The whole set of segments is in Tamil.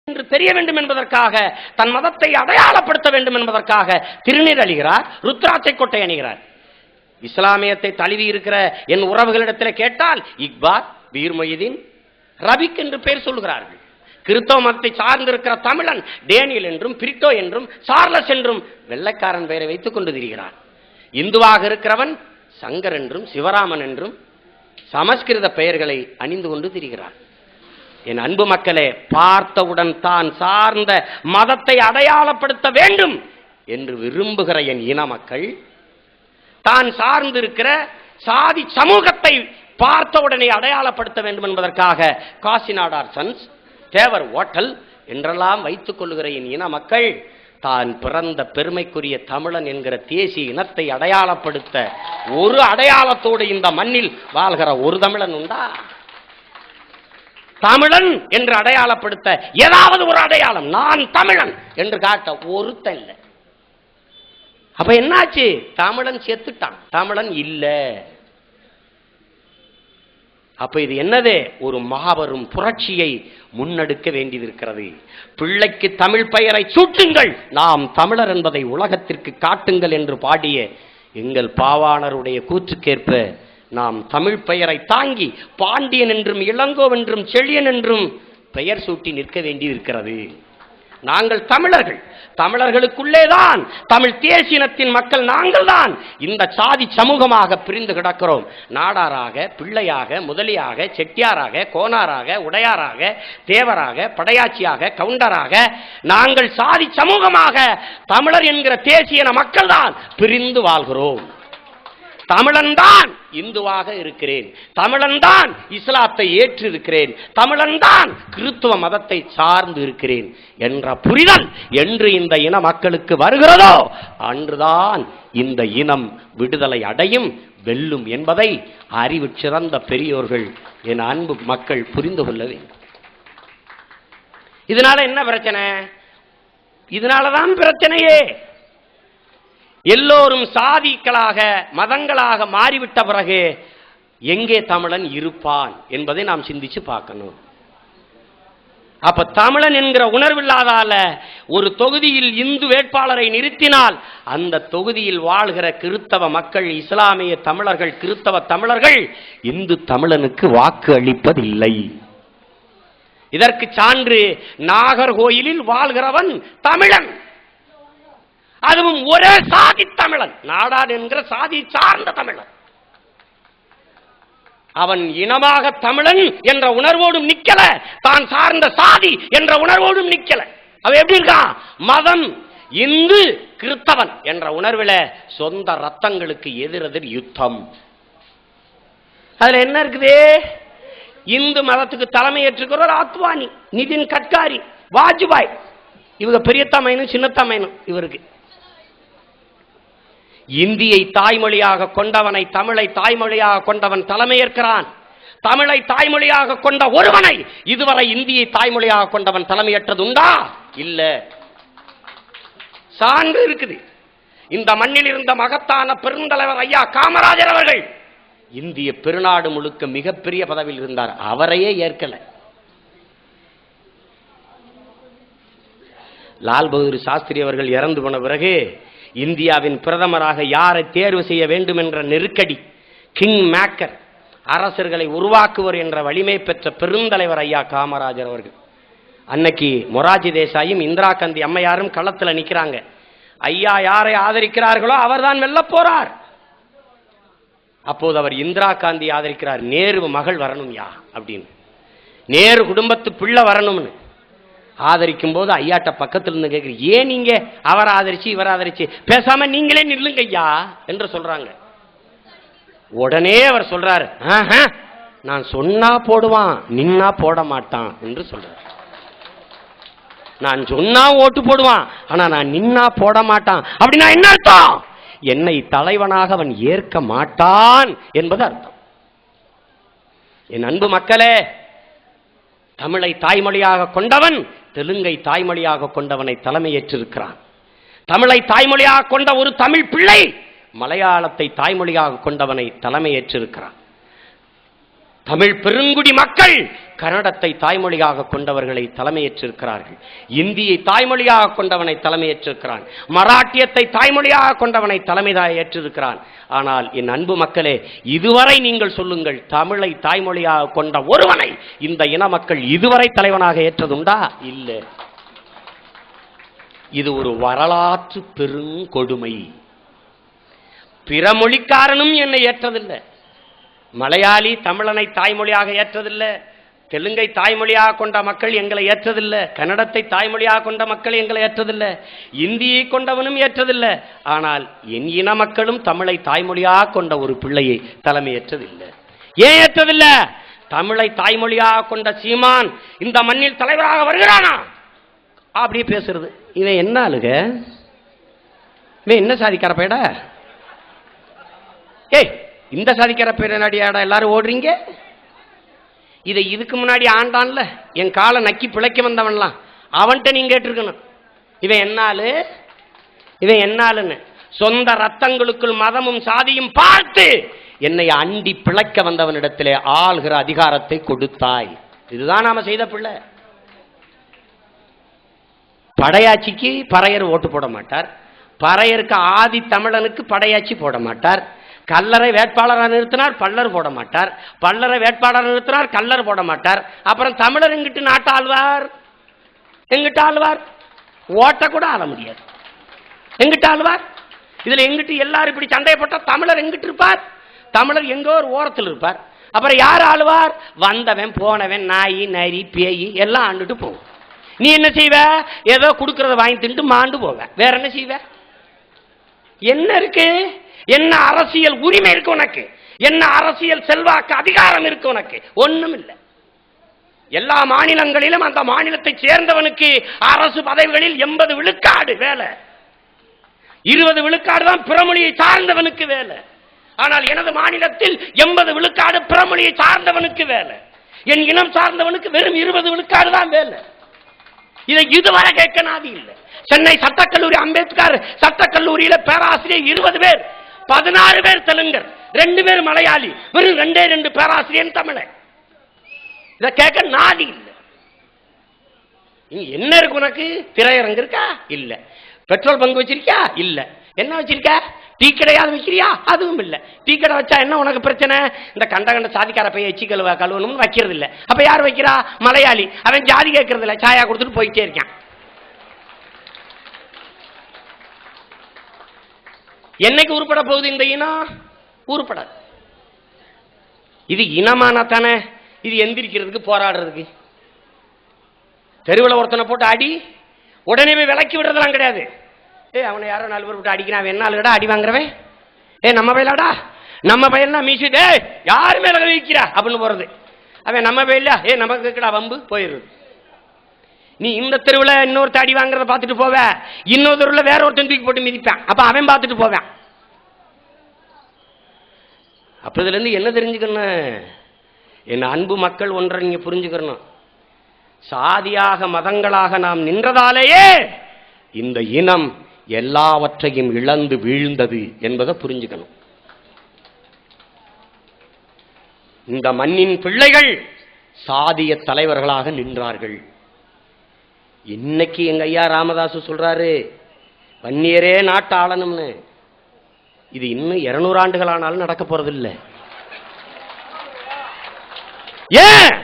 என்று தெரிய வேண்டும் என்பதற்காக, தன் மதத்தை அடையாளப்படுத்த வேண்டும் என்பதற்காக திருநீர் அணிகிறார், ருத்ராட்சை கொட்டை அணிகிறார். இஸ்லாமியத்தை தழுவி இருக்கிற என் உறவுகளிடத்தில் கேட்டால் இக்பால், பீர் மொய்தீன், ரபிக் என்று பெயர் சொல்கிறார்கள். கிறிஸ்தவ மதத்தை சார்ந்திருக்கிற தமிழன் டேனியல் என்றும் பிரிட்டோ என்றும் சார்லஸ் என்றும் வெள்ளைக்காரன் பெயரை வைத்துக் கொண்டு திரிகிறான். இந்துவாக இருக்கிறவன் சங்கர் என்றும் சிவராமன் என்றும் சமஸ்கிருத பெயர்களை அணிந்து கொண்டு திரிகிறான். என் அன்பு மக்களே, பார்த்தவுடன் தான் சார்ந்த மதத்தை அடையாளப்படுத்த வேண்டும் என்று விரும்புகிற என் இன மக்கள் தான் சார்ந்திருக்கிற சாதி சமூகத்தை பார்த்தவுடனே அடையாளப்படுத்த வேண்டும் என்பதற்காக காசிநாடார் சன்ஸ், தேவர் ஓட்டல் என்றெல்லாம் வைத்துக் கொள்ளுகிற என் இன மக்கள் தான் பிறந்த பெருமைக்குரிய தமிழன் என்கிற தேசிய இனத்தை அடையாளப்படுத்த ஒரு அடையாளத்தோடு இந்த மண்ணில் வாழ்கிற ஒரு தமிழன் உண்டா? தமிழன் என்று அடையாளப்படுத்த ஏதாவது ஒரு அடையாளம், நான் தமிழன் என்று காட்ட ஒருத்தன் இல்லை. அப்ப என்னாச்சு? தமிழன் செத்துட்டான், தமிழன் இல்ல. அப்ப இது என்னது? ஒரு மாபெரும் புரட்சியை முன்னெடுக்க வேண்டியிருக்கிறது. பிள்ளைக்கு தமிழ் பெயரை சூட்டுங்கள், நாம் தமிழர் என்பதை உலகத்திற்கு காட்டுங்கள் என்று பாடிய எங்கள் பாவாணருடைய கூற்றுக்கேற்ப நாம் தமிழ் பெயரை தாங்கி பாண்டியன் என்றும் இளங்கோவென்றும் செழியன் என்றும் பெயர் சூட்டி நிற்க வேண்டியிருக்கிறது. நாங்கள் தமிழர்கள், தமிழர்களுக்குள்ளேதான் தமிழ் தேசியத்தின் மக்கள் நாங்கள் தான் இந்த சாதி சமூகமாக பிரிந்து கிடக்கிறோம். நாடாராக, பிள்ளையாக, முதலியாக, செட்டியாராக, கோனாராக, உடையாராக, தேவராக, படையாச்சியாக, கவுண்டராக நாங்கள் சாதி சமூகமாக தமிழர் என்கிற தேசிய மக்கள் தான் பிரிந்து வாழ்கிறோம். தமிழன் தான் இந்துவாக இருக்கிறேன், தமிழன் தான் இஸ்லாத்தை ஏற்று இருக்கிறேன், தமிழன் தான் கிறிஸ்துவ மதத்தை சார்ந்து இருக்கிறேன் என்ற புரிதல் என்று இந்த இன மக்களுக்கு வருகிறதோ அன்றுதான் இந்த இனம் விடுதலை அடையும், வெல்லும் என்பதை அறிவு சிறந்த பெரியோர்கள், என் அன்பு மக்கள் புரிந்து கொள்ள வேண்டும். இதனால என்ன பிரச்சனை? இதனாலதான் பிரச்சனையே. எல்லோரும் சாதிகளாக மதங்களாக மாறிவிட்ட பிறகு எங்கே தமிழன் இருப்பான் என்பதை நாம் சிந்திச்சு பார்க்கணும். அப்ப தமிழன் என்கிற உணர்வில்லாதால ஒரு தொகுதியில் இந்து வேட்பாளரை நிறுத்தினால் அந்த தொகுதியில் வாழ்கிற கிறிஸ்தவ மக்கள், இஸ்லாமிய தமிழர்கள், கிறிஸ்தவ தமிழர்கள் இந்து தமிழனுக்கு வாக்கு அளிப்பதில்லை. இதற்கு சான்று நாகர்கோயிலில் வாழ்கிறவன் தமிழன், அதுவும் ஒரே சாதி தமிழன், நாடார் என்கிற சாதி சார்ந்த தமிழன். அவன் இனமாக தமிழன் என்ற உணர்வோடும் நிக்கல, தான் சார்ந்த சாதி என்ற உணர்வோடும் நிக்கல. அவன் எப்படி இருக்கான்? மதம் இந்து கிறிஸ்தவன் என்ற உணர்வில் சொந்த ரத்தங்களுக்கு எதிரெதிர் யுத்தம். அதுல என்ன இருக்குது? இந்து மதத்துக்கு தலைமை ஏற்றுக்கிறவர் அத்வானி, நிதின் கட்காரி, வாஜ்பாய், இவங்க பெரியத்தமைனும் சின்னத்தமைனும். இவருக்கு இந்தியை தாய்மொழியாக கொண்டவனை, தமிழை தாய்மொழியாக கொண்டவன் தலைமையேற்கிறான். தமிழை தாய்மொழியாக கொண்ட ஒருவனை இதுவரை இந்தியை தாய்மொழியாக கொண்டவன் தலைமையேற்றது உண்டா? இல்ல. சான்று இருக்குது. இந்த மண்ணில் இருந்த மகத்தான பெருந்தலைவர் ஐயா காமராஜர் அவர்கள் இந்திய பெருநாடு முழுக்க மிகப்பெரிய பதவியில் இருந்தார், அவரையே ஏற்கல. லால் பகதூர் சாஸ்திரி அவர்கள் இறந்து போன பிறகு இந்தியாவின் பிரதமராக யாரை தேர்வு செய்ய வேண்டும் என்ற நெருக்கடி, கிங் மேக்கர், அரசர்களை உருவாக்குவர் என்ற வலிமை பெற்ற பெருந்தலைவர் ஐயா காமராஜர் அவர்கள். அன்னைக்கு மொராஜி தேசாயும் இந்திரா காந்தி அம்மையாரும் களத்தில் நிற்கிறாங்க. ஐயா யாரை ஆதரிக்கிறார்களோ அவர்தான் வெல்ல போறார். அப்போது அவர் இந்திரா காந்தி ஆதரிக்கிறார். நேரு மகள் வரணும் யா அப்படின்னு, நேரு குடும்பத்து பிள்ளை வரணும்னு ஆதரிக்கும் போது ஐயாட்ட பக்கத்தில் இருந்து கேட்குற, ஏன் நீங்க அவர் ஆதரிச்சு இவர் ஆதரிச்சு பேசாம நீங்களே நில்லுங்க ஐயா என்று சொல்றாங்க. உடனே அவர் சொல்றாரு, நான் சொன்னா போடுவான், நின்னா போட மாட்டான் என்று சொல்றார். நான் சொன்னா ஓட்டு போடுவான், ஆனா நான் நின்னா போட மாட்டான். அப்படின்னா என்ன அர்த்தம்? என்னை தலைவனாக அவன் ஏற்க மாட்டான் என்பது அர்த்தம். என் அன்பு மக்களே, தமிழை தாய்மொழியாக கொண்டவன் தெலுங்கை தாய்மொழியாக கொண்டவனை தலைமையேற்றிருக்கிறான். தமிழை தாய்மொழியாக கொண்ட ஒரு தமிழ் பிள்ளை மலையாளத்தை தாய்மொழியாக கொண்டவனை தலைமையேற்றிருக்கிறான். தமிழ் பெருங்குடி மக்கள் கன்னடத்தை தாய்மொழியாக கொண்டவர்களை தலைமையேற்றிருக்கிறார்கள். இந்தியை தாய்மொழியாக கொண்டவனை தலைமையேற்றிருக்கிறான். மராட்டியத்தை தாய்மொழியாக கொண்டவனை தலைமை ஏற்றிருக்கிறான். ஆனால் என் அன்பு மக்களே, இதுவரை நீங்கள் சொல்லுங்கள், தமிழை தாய்மொழியாக கொண்ட ஒருவனை இந்த இன மக்கள் இதுவரை தலைவனாக ஏற்றதுண்டா? இல்லை. இது ஒரு வரலாற்று பெருங்கொடுமை. பிற மொழிக்காரனும் என்னை ஏற்றதில்லை. மலையாளி தமிழனை தாய்மொழியாக ஏற்றதில்லை. தெலுங்கை தாய்மொழியாக கொண்ட மக்கள் எங்களை ஏற்றதில்லை. கன்னடத்தை தாய்மொழியாக கொண்ட மக்கள் எங்களை ஏற்றதில்லை. இந்தியை கொண்டவனும் ஏற்றதில்லை. ஆனால் என் இன மக்களும் தமிழை தாய்மொழியாக கொண்ட ஒரு பிள்ளையை தலைமை ஏற்றதில்லை. ஏன் ஏற்றதில்லை? தமிழை தாய்மொழியாக கொண்ட சீமான் இந்த மண்ணில் தலைவராக வருகிறானா அப்படி பேசுறது. இவன் என்ன ஆளுக? இவன் என்ன சாதிக்கார பேடா? ஏய், இந்த சாதிக்கார பேர் நடிகாடா எல்லாரும் ஓடுறீங்க? இதை இதுக்கு முன்னாடி ஆண்டான்ல என் காலை நக்கி பிழைக்க வந்தவன்லாம் அவன்கிட்ட நீங்க கேட்டிருக்கணும். இவன் என்னாலு, இவன் என்னாலுன்னு சொந்த ரத்தங்களுக்குள் மதமும் சாதியும் பார்த்து என்னை அண்டி பிழைக்க வந்தவனிடத்திலே ஆள்கிற அதிகாரத்தை கொடுத்தாய். இதுதான் நாம செய்த பிள்ளை. படையாட்சிக்கு பறையர் ஓட்டு போட மாட்டார். பறையருக்கு ஆதி தமிழனுக்கு படையாட்சி போட மாட்டார். கல்லறை வேட்பாளராக நிறுத்தினார், பல்லர் போட மாட்டார். பல்லரை வேட்பாளராக நிறுத்தினார், கல்லர் போட மாட்டார். அப்புறம் தமிழர் எங்கிட்டு நாட்டு ஆழ்வார்? எங்கிட்ட ஆழ்வார்? ஓட்ட கூட ஆள முடியாது. எங்கிட்ட ஆழ்வார்? இதுல எங்கிட்டு எல்லாரும் இப்படி சண்டைப்பட்ட தமிழர் எங்கிட்டு இருப்பார்? தமிழர் எங்கோ ஒரு ஓரத்தில் இருப்பார். அப்புறம் யார் ஆழ்வார்? வந்தவன் போனவன் நாய் நரி பேய் எல்லாம் ஆண்டுட்டு போகும். நீ என்ன செய்வ? ஏதோ கொடுக்கறத வாங்கி தின்ட்டு மாண்டு போவ. வேற என்ன செய்வ? என்ன இருக்கு? என்ன அரசியல் உரிமை இருக்கு உனக்கு? என்ன அரசியல் செல்வாக்கு அதிகாரம் இருக்கு உனக்கு? ஒண்ணும் இல்லை. எல்லா மாநிலங்களிலும் அந்த மாநிலத்தை சேர்ந்தவனுக்கு அரசு பதவிகளில் 80 விழுக்காடு வேலை, 20 விழுக்காடு தான் பிறமொழியை சார்ந்தவனுக்கு வேலை. ஆனால் எனது மாநிலத்தில் 80 விழுக்காடு பிறமொழியை சார்ந்தவனுக்கு வேலை. என் இனம் சார்ந்தவனுக்கு வெறும் 20 விழுக்காடு தான் வேலை. இதை இதுவரை கேட்க நாதி இல்லை. சென்னை சட்டக்கல்லூரி, அம்பேத்கர் சட்டக்கல்லூரியில பேராசிரியர் 20 பேர், 16 பேர் தெலுங்கர், 2 பேர் மலையாளி, வெறும் 2 பேராசிரியர் தமிழன். இதை கேட்க நாதி இல்லை. என்ன இருக்கு உனக்கு? திரையரங்கு இருக்கா? இல்ல. பெட்ரோல் பங்கு வச்சிருக்கியா? இல்ல. என்ன வச்சிருக்க? டீ கடையாவது வைக்கிறியா? அதுவும் இல்ல. டீ கடை வச்சா என்ன உனக்கு பிரச்சனை? இந்த கண்ட சாதிக்கார பைய எச்சி கழுவணும்னு வைக்கிறது இல்ல. அப்ப யார் வைக்கிறா? மலையாளி. அவன் ஜாதி கேட்கறது இல்ல, சாயா கொடுத்துட்டு போயிட்டே இருக்கான். என்னைக்கு உருப்பட போகுது இந்த இனம்? உருப்படாது. இது இனமான தானே? இது எந்திரிக்கிறதுக்கு போராடுறதுக்கு. தெருவில் ஒருத்தனை போட்டு அடி, உடனே விலக்கி விடுறதுலாம் கிடையாது. அவனை யாரோ 4 பேர் விட்டு அடிக்கிறான், அவன் என்ன ஆளுடா அடி வாங்குறவன்? நம்ம பயிலாடா, நம்ம பயில்னா மீசிட்டு யாரு மேல வைக்கிறா அப்படின்னு போறது. அவன் நம்ம பயில நமக்கு இருக்கடா வம்பு போயிடுது. நீ இந்த தெருவில் இன்னொருத்த அடி வாங்குறத பார்த்துட்டு போவ, இன்னொரு தெருவில் வேற ஒருத்தன் தூக்கி போட்டு மிதிப்பான், அப்ப அவன் பார்த்துட்டு போவான். அப்ப இதுல இருந்து என்ன தெரிஞ்சுக்கணும்? என் அன்பு மக்கள் ஒன்றை நீங்க புரிஞ்சுக்கணும். சாதியாக மதங்களாக நாம் நின்றதாலேயே இந்த இனம் எல்லாவற்றையும் இழந்து வீழ்ந்தது என்பதை புரிஞ்சுக்கணும். இந்த மண்ணின் பிள்ளைகள் சாதிய தலைவர்களாக நின்றார்கள். இன்னைக்கு எங்க ஐயா ராமதாசு சொல்றாரு, வன்னியரே நாட்டு ஆளணும்னு. இது இன்னும் 200 ஆண்டுகள் ஆனாலும் நடக்க போறதில்லை. ஏன்?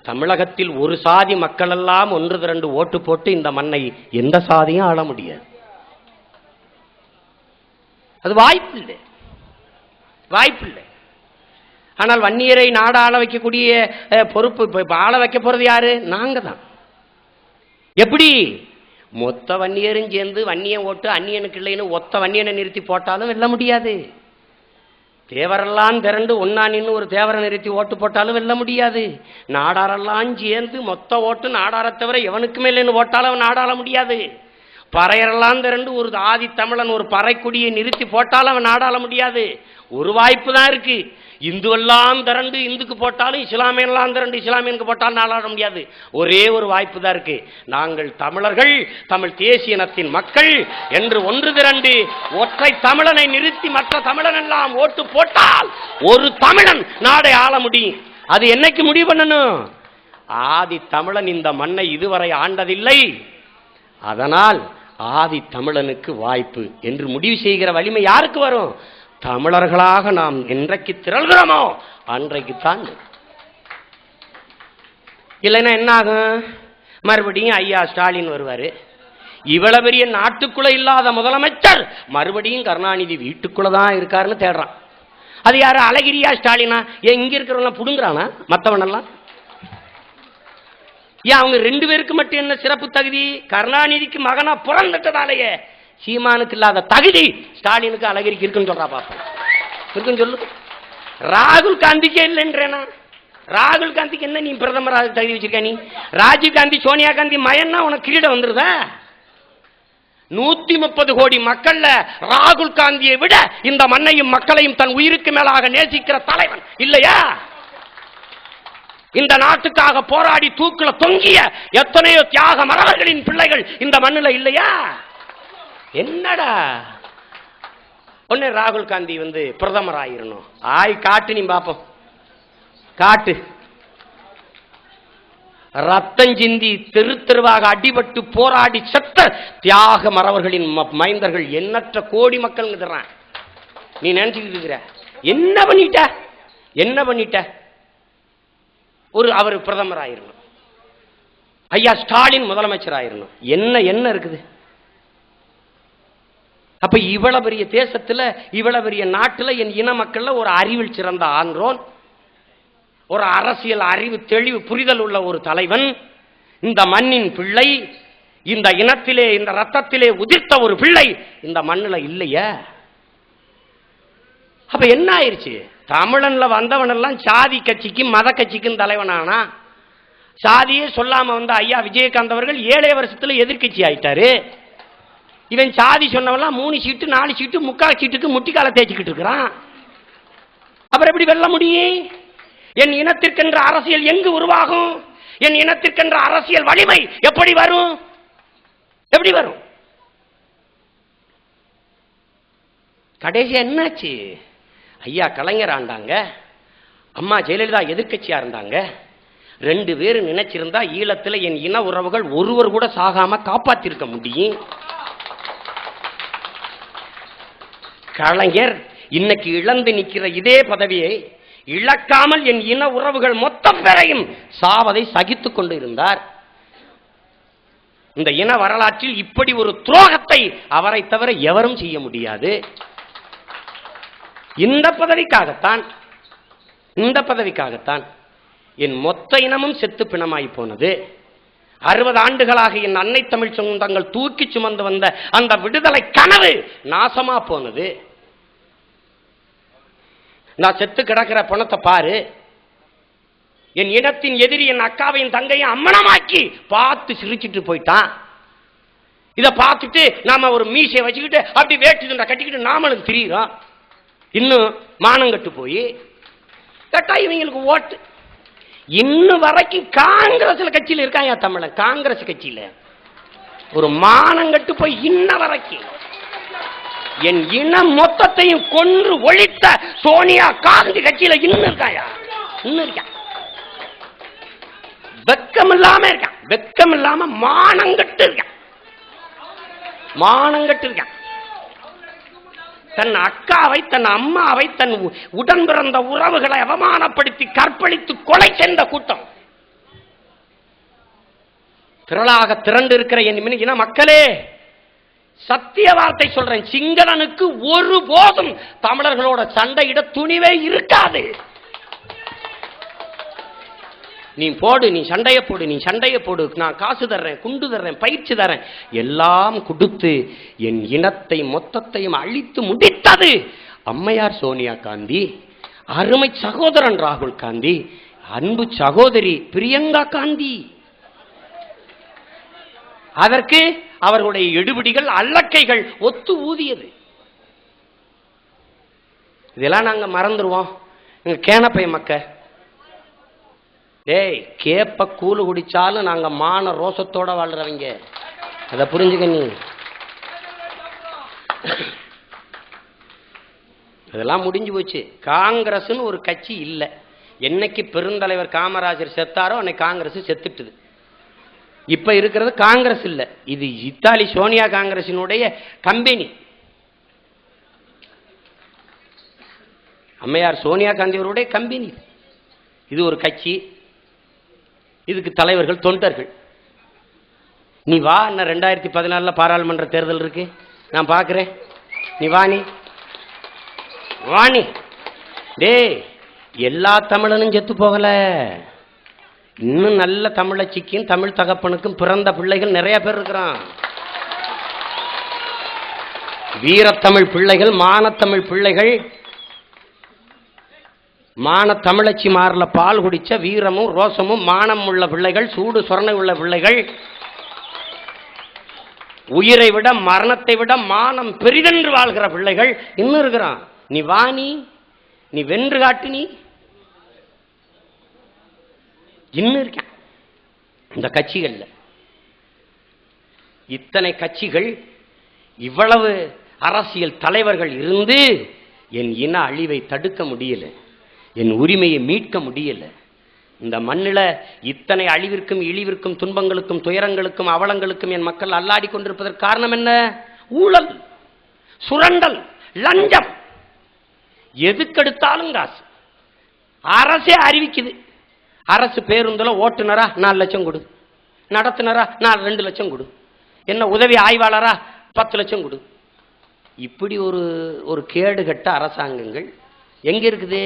தமிழகத்தில் ஒரு சாதி மக்கள் எல்லாம் 1-2 ஓட்டு போட்டு இந்த மண்ணை எந்த சாதியும் ஆள முடியாது. அது வாய்ப்பில்லை, வாய்ப்பில்லை. ஆனால் வன்னியரை நாடு ஆள வைக்கக்கூடிய பொறுப்பு ஆள வைக்க போறது யாரு? நாங்க தான். எப்படி? மொத்த வன்னியரும் சேர்ந்து வன்னியன் ஓட்டு அந்நியனுக்கு இல்லைன்னு ஒத்த வன்னியனை நிறுத்தி போட்டாலும் வெல்ல முடியாது. தேவரெல்லாம் திரண்டு ஒன்னா நின்று ஒரு தேவரை நிறுத்தி ஓட்டு போட்டாலும் வெல்ல முடியாது. நாடாரெல்லாம் சேர்ந்து மொத்த ஓட்டு நாடாரை தவிர எவனுக்குமே இல்லைன்னு ஓட்டாலும் நாடாள முடியாது. பறையரெல்லாம் திரண்டு ஒரு ஆதி தமிழன் ஒரு பறைக்குடியை நிறுத்தி போட்டாலும் அவன் நாடாள முடியாது. ஒரு வாய்ப்பு தான் இருக்கு. இந்துவெல்லாம் திரண்டு இந்துக்கு போட்டாலும் இஸ்லாமியெல்லாம் திரண்டு இஸ்லாமியனுக்கு போட்டாலும் நாடாள முடியாது. ஒரே ஒரு வாய்ப்பு தான் இருக்கு. நாங்கள் தமிழர்கள், தமிழ் தேசிய இனத்தின் மக்கள் என்று ஒன்று திரண்டு ஒற்றை தமிழனை நிறுத்தி மற்ற தமிழன் எல்லாம் ஓட்டு போட்டால் ஒரு தமிழன் நாடை ஆள முடியும். அது என்னைக்கு முடிவு பண்ணணும்? ஆதி தமிழன் இந்த மண்ணை இதுவரை ஆண்டதில்லை, அதனால் ஆதி தமிழனுக்கு வாய்ப்பு என்று முடிவு செய்கிற வலிமை யாருக்கு வரும்? தமிழர்களாக நாம் என்றைக்கு திரள்கிறோமோ அன்றைக்குத்தான். இல்லைன்னா என்ன ஆகும்? மறுபடியும் ஐயா ஸ்டாலின் வருவாரு. இவ்வளவு பெரிய நாட்டுக்குள்ள இல்லாத முதலமைச்சர் மறுபடியும் கருணாநிதி வீட்டுக்குள்ளதான் இருக்காருன்னு தேடுறான். அது யாரு? அழகிரியா ஸ்டாலினா? இங்க இருக்கிறவங்க புடுங்குறானா மற்றவனெல்லாம்? ஏன் அவங்க 2 பேருக்கு மட்டும் என்ன சிறப்பு தகுதி? கருணாநிதிக்கு மகனா பிறந்துட்டதாலேயே சீமானுக்கு இல்லாத தகுதி ஸ்டாலினுக்கு அழகிரிக்கு இருக்குன்னு சொல்றா. பாப்பா இருக்குன்னு சொல்லு. ராகுல் காந்திக்கே இல்லைன்றேனா? ராகுல் காந்திக்கு என்ன நீ பிரதமராக தகுதி வச்சிருக்க? நீ ராஜீவ் காந்தி சோனியா காந்தி மயன்னா உனக்கு கிரீடம் வந்துருதா? 130 கோடி மக்கள்ல ராகுல் காந்தியை விட இந்த மண்ணையும் மக்களையும் தன் உயிருக்கு மேலாக நேசிக்கிற தலைவன் இல்லையா? இந்த நாட்டுக்காக போராடி தூக்குல தொங்கிய எத்தனையோ தியாக மறவர்களின் பிள்ளைகள் இந்த மண்ணில் இல்லையா? என்னடா ஒன்னு ராகுல் காந்தி பிரதமர் ஆயிரணும். காட்டு, நீ பாப்போம், காட்டு. ரத்தம் சிந்தி தெரு தெருவாக அடிபட்டு போராடி செத்த தியாக மறவர்களின் மைந்தர்கள் எண்ணற்ற கோடி மக்கள். நீ நினைச்சுக்கிட்டு இருக்கிற என்ன பண்ணிட்ட? என்ன பண்ணிட்ட? அவர் பிரதமர் ஆயிரணும், ஐயா ஸ்டாலின் முதலமைச்சர் ஆயிரணும். என்ன இருக்குது? அப்ப இவ்வளவு பெரிய தேசத்துல, இவ்வளவு பெரிய நாட்டுல, என் இன மக்கள்ல ஒரு அறிவில் சிறந்த ஆன்றோன், ஒரு அரசியல் அறிவு தெளிவு புரிதல் உள்ள ஒரு தலைவன், இந்த மண்ணின் பிள்ளை, இந்த இனத்திலே இந்த ரத்தத்திலே உதிர்த்த ஒரு பிள்ளை இந்த மண்ணில் இல்லையா? அப்ப என்ன ஆயிருச்சு? தமிழன்ல வந்தவன் எல்லாம் சாதி கட்சிக்கும் மத கட்சிக்கும் தலைவனானா. சாதியே சொல்லாம ஐயா விஜயகாந்த் அவர்கள் 7 வருஷத்துல எதிர்கட்சி ஆயிட்டாரு. இவன் சாதி சொன்னவெல்லாம் 3 சீட்டு 4 சீட்டு 3/4 சீட்டுக்கு முட்டிக்கால தேய்ச்சிக்கிட்டு இருக்கிறான். அப்புறம் எப்படி வெல்ல முடியும்? என் இனத்திற்கென்ற அரசியல் எங்கு உருவாகும்? என் இனத்திற்கென்ற அரசியல் வலிமை எப்படி வரும்? எப்படி வரும்? கடைசி என்னாச்சு? ஐயா கலைஞர் ஆண்டாங்க, அம்மா ஜெயலலிதா எதிர்கட்சியா இருந்தாங்க. 2 பேரும் நினைச்சிருந்தா ஈழத்தில் என் இன உறவுகள் ஒருவர் கூட சாகாம காப்பாற்றிருக்க முடியும். கலைஞர் இன்னைக்கு இழந்து நிற்கிற இதே பதவியை இழக்காமல் என் இன உறவுகள் மொத்தம் பேரையும் சாவதை சகித்துக் கொண்டு இருந்தார். இந்த இன வரலாற்றில் இப்படி ஒரு துரோகத்தை அவரை தவிர எவரும் செய்ய முடியாது. இந்த பதவிக்காகத்தான் என் மொத்த இனமும் செத்து பிணமாய் போனது. 60 ஆண்டுகளாக என் அன்னை தமிழ் சொந்தங்கள் தூக்கி சுமந்து வந்த அந்த விடுதலை கனவு நாசமா போனது. நான் செத்து கிடக்கிற பணத்தை பாரு. என் இனத்தின் எதிரி என் அக்காவையும் தங்கையும் அம்மனமாக்கி பார்த்து சிரிச்சுட்டு போயிட்டான். இதை பார்த்துட்டு நாம ஒரு மீசை வச்சுக்கிட்டு அப்படி வேட்டு கட்டிக்கிட்டு நாமளும் திரியிறோம். இன்னும் மானங்கட்டு போய் கேட்டா இவங்களுக்கு ஓட்டு. இன்னும் வரைக்கும் காங்கிரஸ் கட்சியில் இருக்காங்க தமிழன். காங்கிரஸ் கட்சியில ஒரு மானங்கட்டு போய் இன்ன வரைக்கும் என் இனம் மொத்தத்தையும் கொன்று ஒழித்த சோனியா காந்தி கட்சியில இன்னும் இருக்காயா? இன்னும் இருக்கான். வெக்கம் இல்லாம இருக்கான். வெக்கம் இல்லாம மானங்கட்டு இருக்கான். மானங்கட்டு இருக்கான். தன் அக்காவை, தன் அம்மாவை, தன் உடன் பிறந்த உறவுகளை அவமானப்படுத்தி கற்பழித்து கொலை செய்த கூட்டம். திரளாக திரண்டு இருக்கிற என் இன மக்களே, சத்திய வார்த்தை சொல்றேன், சிங்களனுக்கு ஒருபோதும் தமிழர்களோட சண்டையிட துணிவே இருக்காது. நீ போடு, நீ சண்டைய போடு, நீ சண்டைய போடு, நான் காசு தர்றேன், குண்டு தர்றேன், பயிற்சி தர்றேன், எல்லாம் கொடுத்து என் இனத்தை மொத்தத்தையும் அழித்து முடித்தது அம்மையார் சோனியா காந்தி, அருமை சகோதரன் ராகுல் காந்தி, அன்பு சகோதரி பிரியங்கா காந்தி. அதற்கு அவர்களுடைய எடுபிடிகள் அல்லக்கைகள் ஒத்து ஊதியது. இதெல்லாம் நாங்க மறந்துடுவோம். கேனப்பை மக்க டேய் கேப்ப கூழு குடிச்சாலும் நாங்க மான ரோசத்தோட வாழ்றவங்க. அதை புரிஞ்சுக்க நீ. அதெல்லாம் முடிஞ்சு போச்சு. காங்கிரஸ்னு ஒரு கட்சி இல்லை. என்னைக்கு பெருந்தலைவர் காமராஜர் செத்தாரோ அன்னைக்கு காங்கிரஸ் செத்துட்டுது. இப்ப இருக்கிறது காங்கிரஸ் இல்ல, இது இத்தாலி சோனியா காங்கிரசினுடைய கம்பெனி. அம்மையார் சோனியா காந்தி அவருடைய கம்பெனி. இது ஒரு கட்சி, இதுக்கு தலைவர்கள் தொண்டர்கள். நீ வா, என்ன 2014 பாராளுமன்ற தேர்தல் இருக்கு, நான் பார்க்கிறேன், நீ வாணி வாணி. டே, எல்லா தமிழனும் செத்து போகல, இன்னும் நல்ல தமிழச்சிக்கும் தமிழ் தகப்பனுக்கும் பிறந்த பிள்ளைகள் நிறைய பேர் இருக்கிறான். வீரத்தமிழ் பிள்ளைகள், மானத்தமிழ் பிள்ளைகள், மான தமிழச்சி மாறல பால் குடிச்ச வீரமும் ரோசமும் மானம் உள்ள பிள்ளைகள், சூடு சொரணை உள்ள பிள்ளைகள், உயிரை விட மரணத்தை விட மானம் பெரிதென்று வாழ்கிற பிள்ளைகள் இன்னும் இருக்கிறான். நீ வாணி, நீ வென்று காட்டு, நீ இன்னும் இருக்க. இந்த கட்சிகள்ல இத்தனை கட்சிகள், இவ்வளவு அரசியல் தலைவர்கள் இருந்து என் இன அழிவை தடுக்க முடியல, என் உரிமையை மீட்க முடியல. இந்த மண்ணில் இத்தனை அழிவிற்கும் இழிவிற்கும் துன்பங்களுக்கும் துயரங்களுக்கும் அவலங்களுக்கும் என் மக்கள் அல்லாடி கொண்டிருப்பதற்கு காரணம் என்ன? ஊழல், சுரண்டல், லஞ்சம். எதுக்கெடுத்தாலும் காசு. அரசே அறிவிக்குது, அரசு பேருந்துல ஓட்டுநரா 4 லட்சம் கொடு, நடத்துனரா 2 லட்சம் கொடு, என்ன உதவி ஆய்வாளரா 10 லட்சம் கொடு. இப்படி ஒரு கேடுகட்ட அரசாங்கங்கள் எங்க இருக்குது?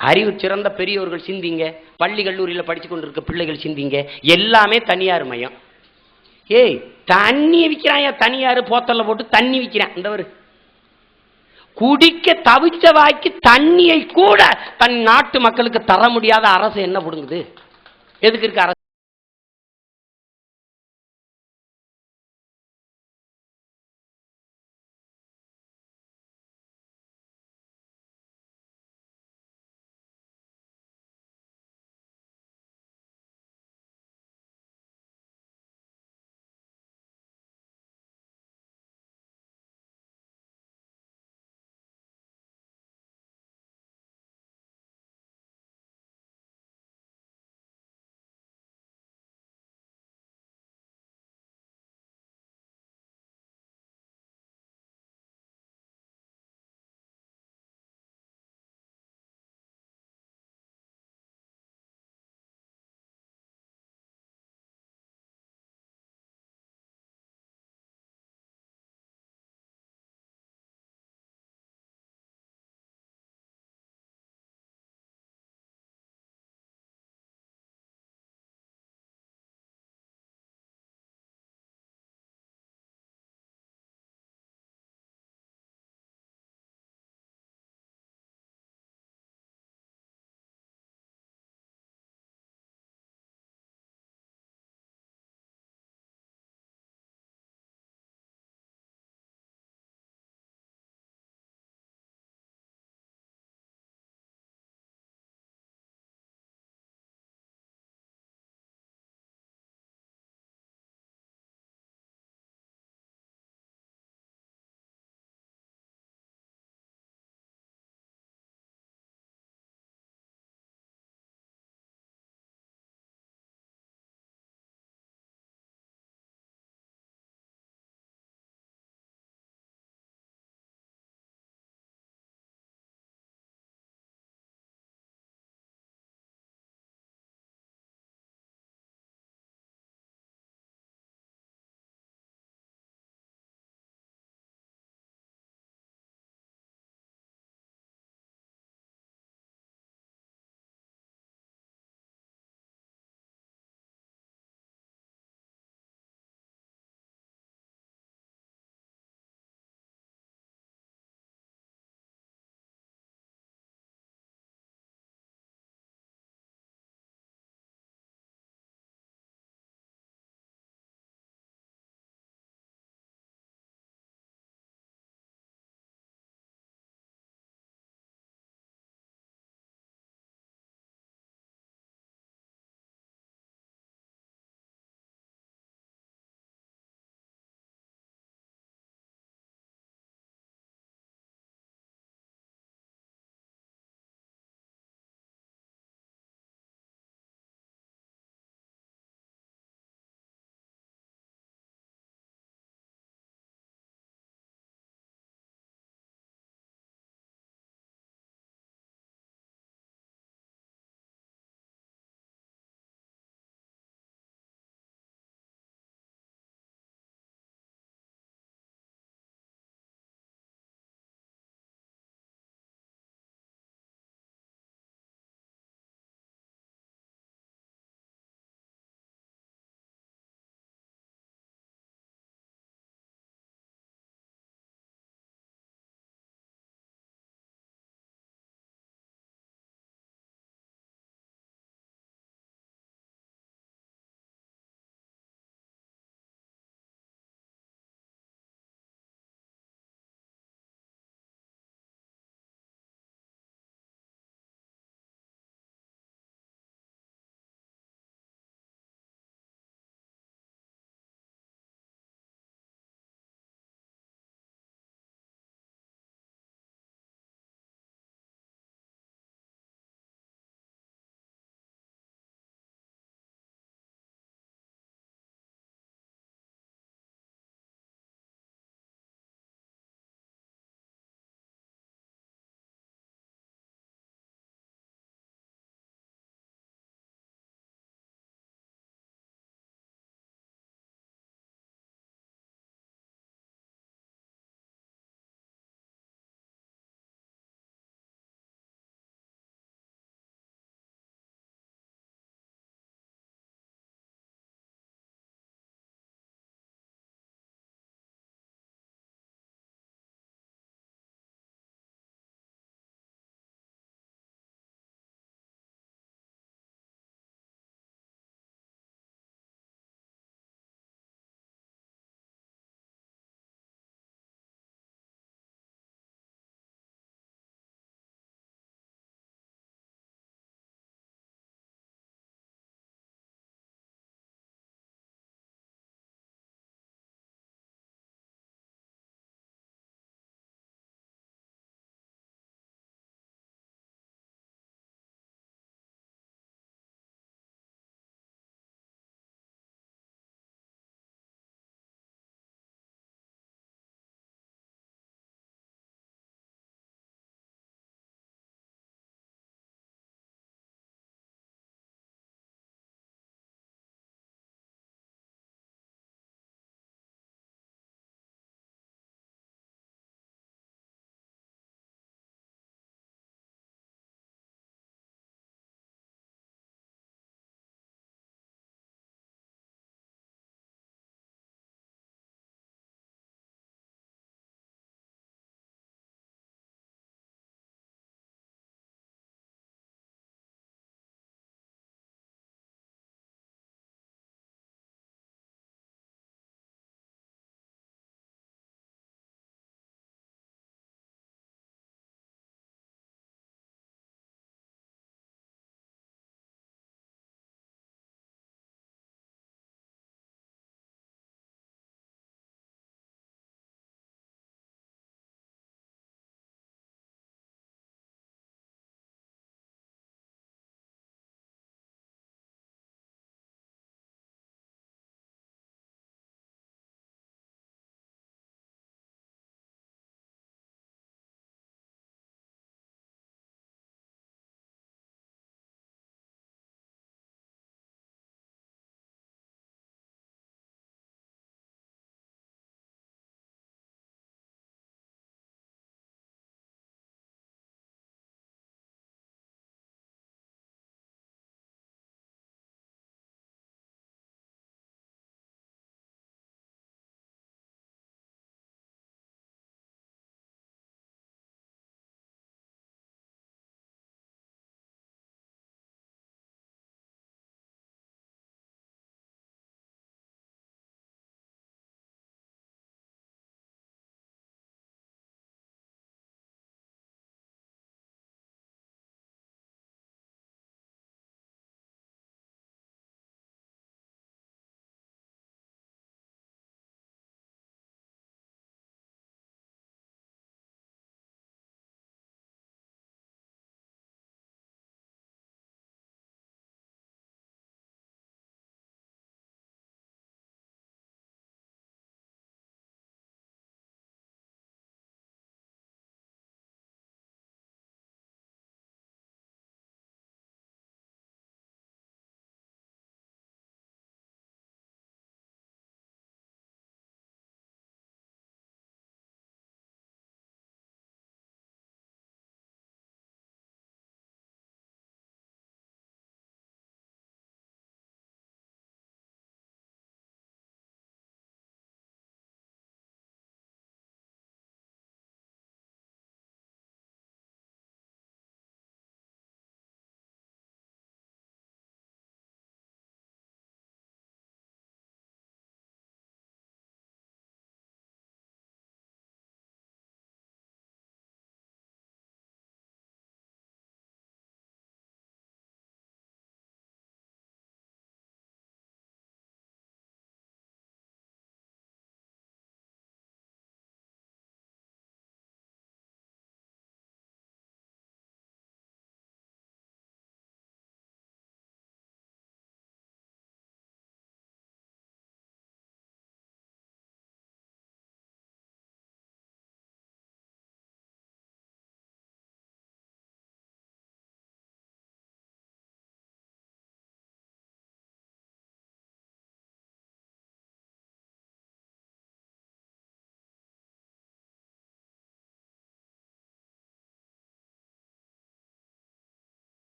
அறிவு சிறந்த பெரியவர்கள் சிந்திங்க, பள்ளி கல்லூரியில் படிச்சு கொண்டிருக்க பிள்ளைகள் சிந்திங்க, எல்லாமே தனியார் மயம். ஏய், தண்ணி விற்கிறான், தனியார் போத்தல்ல போட்டு தண்ணி விற்கிறான். இந்த குடிக்க தவிச்ச வாய்க்கு தண்ணியை கூட தன் நாட்டு மக்களுக்கு தர முடியாத அரசு என்ன புடுங்குது? எதுக்கு இருக்கு அரசு?